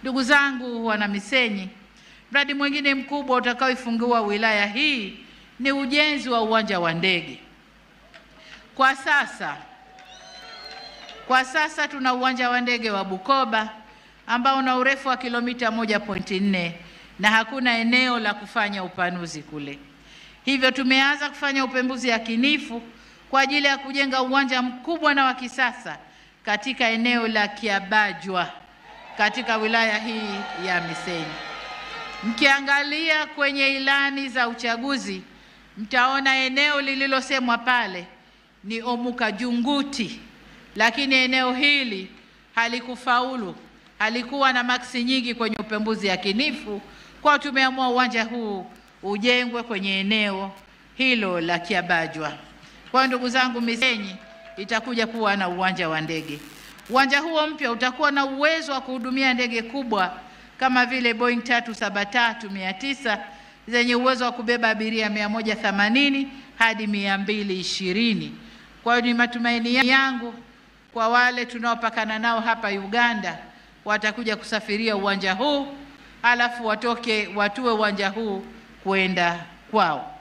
Ndugu zangu wana Misenyi, mradi mwingine mkubwa utakaoifungua wilaya hii ni ujenzi wa uwanja wa ndege. Kwa sasa tuna uwanja wa ndege wa Bukoba ambao una urefu wa kilomita 1.4 na hakuna eneo la kufanya upanuzi kule. Hivyo tumeanza kufanya upembuzi yakinifu kwa ajili ya kujenga uwanja mkubwa na wa kisasa katika eneo la Kiabajwa katika wilaya hii ya Misenyi. Mkiangalia kwenye ilani za uchaguzi, mtaona eneo lililosemwa pale ni Omukajunguti, lakini eneo hili halikufaulu, halikuwa na maksi nyingi kwenye upembuzi yakinifu. Kwa tumeamua uwanja huu ujengwe kwenye eneo hilo la Kiabajwa. Kwa ndugu zangu, Misenyi itakuja kuwa na uwanja wa ndege. Uwanja huo mpya utakuwa na uwezo wa kuhudumia ndege kubwa kama vile Boeing 737-900 zenye uwezo wa kubeba abiria 180 hadi 220. Kwa hiyo ni matumaini yangu kwa wale tunaopakana nao hapa Uganda watakuja kusafiria uwanja huu, halafu watue uwanja huu kwenda kwao.